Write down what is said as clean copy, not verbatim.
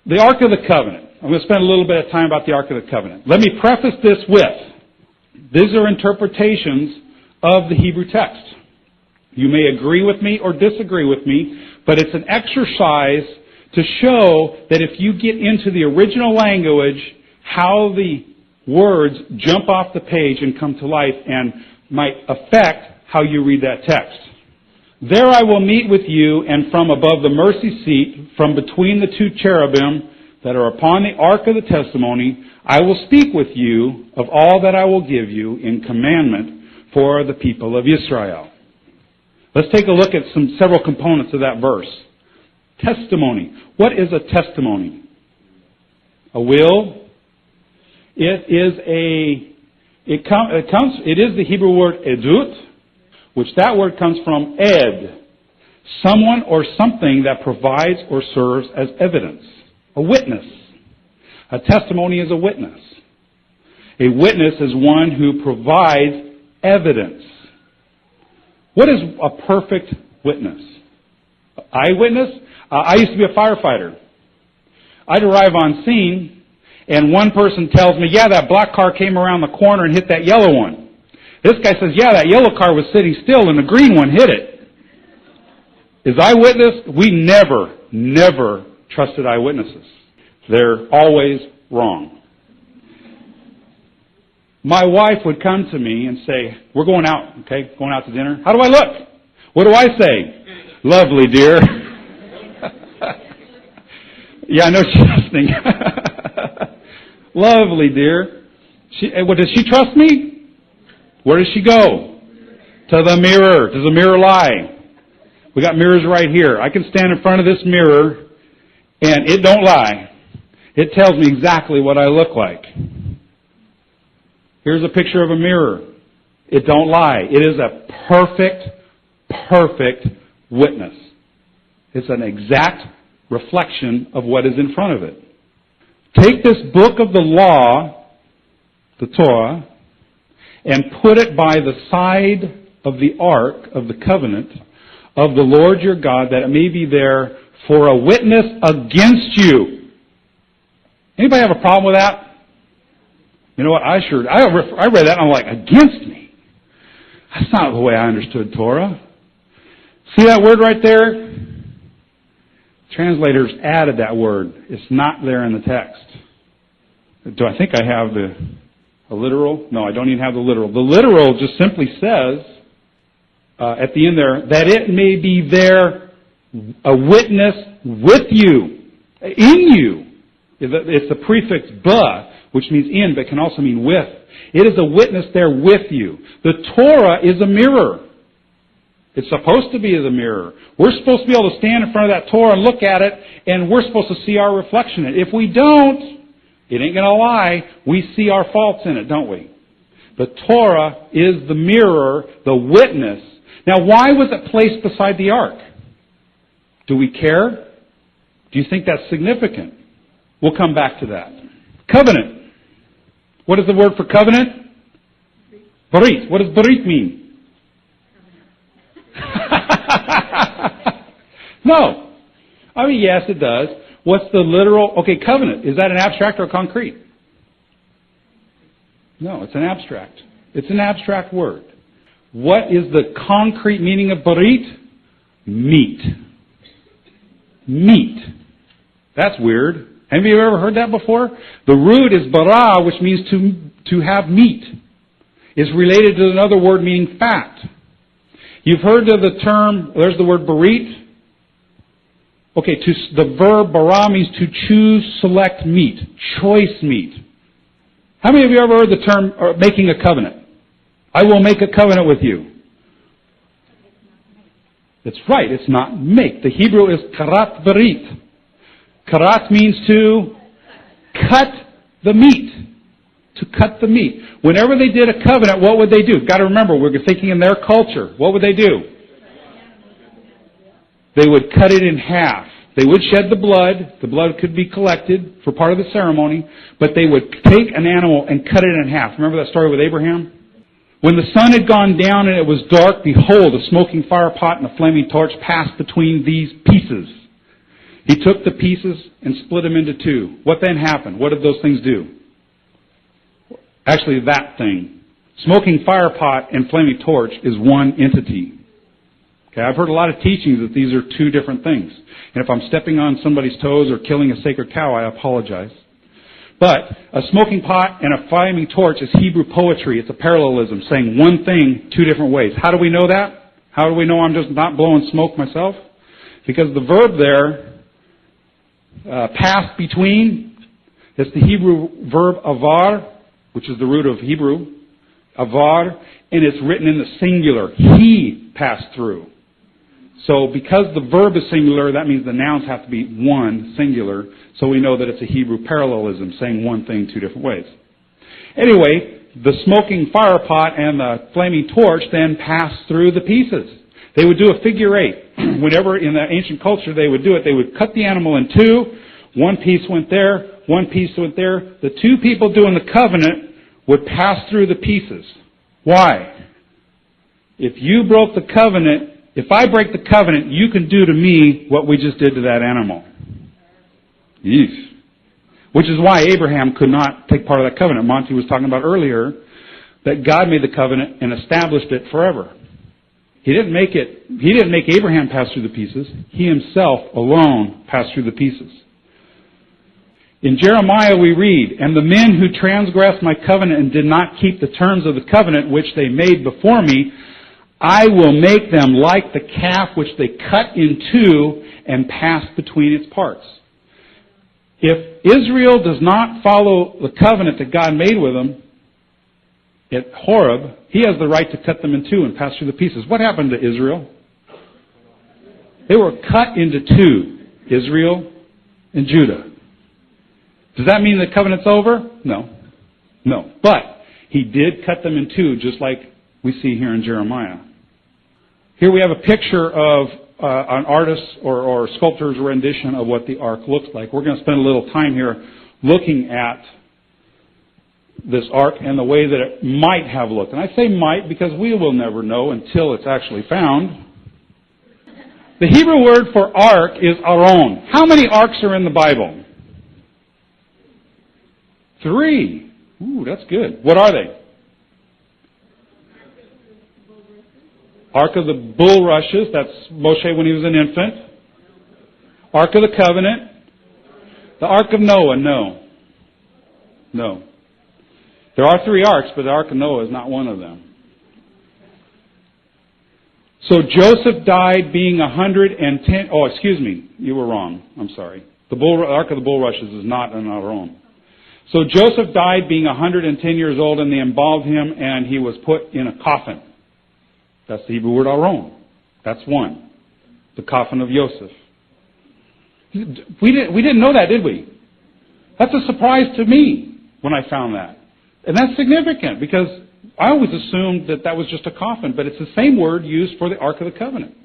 The Ark of the Covenant. I'm going to spend a little bit of time about the Ark of the Covenant. Let me preface this with, these are interpretations of the Hebrew text. You may agree with me or disagree with me, but it's an exercise to show that if you get into the original language, how the words jump off the page and come to life and might affect how you read that text. There I will meet with you, and from above the mercy seat, from between the two cherubim that are upon the ark of the testimony, I will speak with you of all that I will give you in commandment for the people of Israel. Let's take a look at several components of that verse. Testimony. What is a testimony? A will. It is the Hebrew word edut, which that word comes from ed, someone or something that provides or serves as evidence. A witness. A testimony is a witness. A witness is one who provides evidence. What is a perfect witness? Eyewitness? I used to be a firefighter. I'd arrive on scene, and one person tells me, yeah, that black car came around the corner and hit that yellow one. This guy says, yeah, that yellow car was sitting still and the green one hit it. Is eyewitness? We never trusted eyewitnesses. They're always wrong. My wife would come to me and say, we're going out, okay, going out to dinner. How do I look? What do I say? Lovely, dear. Yeah, I know she's listening. Lovely, dear. Does she trust me? Where does she go? To the mirror. Does the mirror lie? We got mirrors right here. I can stand in front of this mirror and it don't lie. It tells me exactly what I look like. Here's a picture of a mirror. It don't lie. It is a perfect witness. It's an exact reflection of what is in front of it. Take this book of the law, the Torah, and put it by the side of the ark of the covenant of the Lord your God, that it may be there for a witness against you. Anybody have a problem with that? You know what? I read that and I'm like, against me? That's not the way I understood Torah. See that word right there? Translators added that word. It's not there in the text. Do I think I have a literal? No, I don't even have the literal. The literal just simply says, at the end there, that it may be there a witness with you, in you. It's the prefix ba, which means in, but can also mean with. It is a witness there with you. The Torah is a mirror. It's supposed to be as a mirror. We're supposed to be able to stand in front of that Torah and look at it, and we're supposed to see our reflection in it. If we don't, it ain't going to lie. We see our faults in it, don't we? The Torah is the mirror, the witness. Now, why was it placed beside the ark? Do we care? Do you think that's significant? We'll come back to that. Covenant. What is the word for covenant? Barit. What does barit mean? No. I mean, yes, it does. What's the literal... Okay, covenant. Is that an abstract or concrete? No, it's an abstract. It's an abstract word. What is the concrete meaning of barit? Meat. Meat. That's weird. Have you ever heard that before? The root is bara, which means to have meat. It's related to another word meaning fat. You've heard of the term, there's the word barit. Okay, the verb bara means to choose, select meat, choice meat. How many of you ever heard the term making a covenant? I will make a covenant with you. That's right, it's not make. The Hebrew is karat barit. Karat means to cut the meat. To cut the meat. Whenever they did a covenant, what would they do? Got to remember, we're thinking in their culture. What would they do? They would cut it in half. They would shed the blood. The blood could be collected for part of the ceremony. But they would take an animal and cut it in half. Remember that story with Abraham? When the sun had gone down and it was dark, behold, a smoking fire pot and a flaming torch passed between these pieces. He took the pieces and split them into two. What then happened? What did those things do? Actually, that thing. Smoking fire pot and flaming torch is one entity. Okay, I've heard a lot of teachings that these are two different things. And if I'm stepping on somebody's toes or killing a sacred cow, I apologize. But a smoking pot and a flaming torch is Hebrew poetry. It's a parallelism, saying one thing two different ways. How do we know that? How do we know I'm just not blowing smoke myself? Because the verb there, pass between, it's the Hebrew verb avar, which is the root of Hebrew, avar, and it's written in the singular. He passed through. So because the verb is singular, that means the nouns have to be one, singular, so we know that it's a Hebrew parallelism, saying one thing two different ways. Anyway, the smoking fire pot and the flaming torch then passed through the pieces. They would do a figure eight. Whenever in the ancient culture they would do it, they would cut the animal in two. One piece went there, one piece went there. The two people doing the covenant would pass through the pieces. Why? If you broke the covenant, if I break the covenant, you can do to me what we just did to that animal. Yeesh. Which is why Abraham could not take part of that covenant. Monty was talking about earlier that God made the covenant and established it forever. He didn't make Abraham pass through the pieces. He himself alone passed through the pieces. In Jeremiah we read, "And the men who transgressed my covenant and did not keep the terms of the covenant which they made before me, I will make them like the calf which they cut in two and passed between its parts." If Israel does not follow the covenant that God made with them at Horeb, He has the right to cut them in two and pass through the pieces. What happened to Israel? They were cut into two, Israel and Judah. Does that mean the covenant's over? No. No. But He did cut them in two, just like we see here in Jeremiah. Here we have a picture of an artist's or sculptor's rendition of what the ark looks like. We're going to spend a little time here looking at this ark and the way that it might have looked. And I say might because we will never know until it's actually found. The Hebrew word for ark is aron. How many arks are in the Bible? 3. Ooh, that's good. What are they? Ark of the bulrushes, that's Moshe when he was an infant. Ark of the Covenant. The Ark of Noah, no. No. There are 3 arks, but the Ark of Noah is not one of them. So Joseph died being 110... Oh, excuse me. You were wrong. I'm sorry. The Ark of the bulrushes is not an Aron. So Joseph died being 110 years old, and they embalmed him, and he was put in a coffin. That's the Hebrew word aron. That's one. The coffin of Joseph. We didn't know that, did we? That's a surprise to me when I found that. And that's significant because I always assumed that was just a coffin, but it's the same word used for the Ark of the Covenant.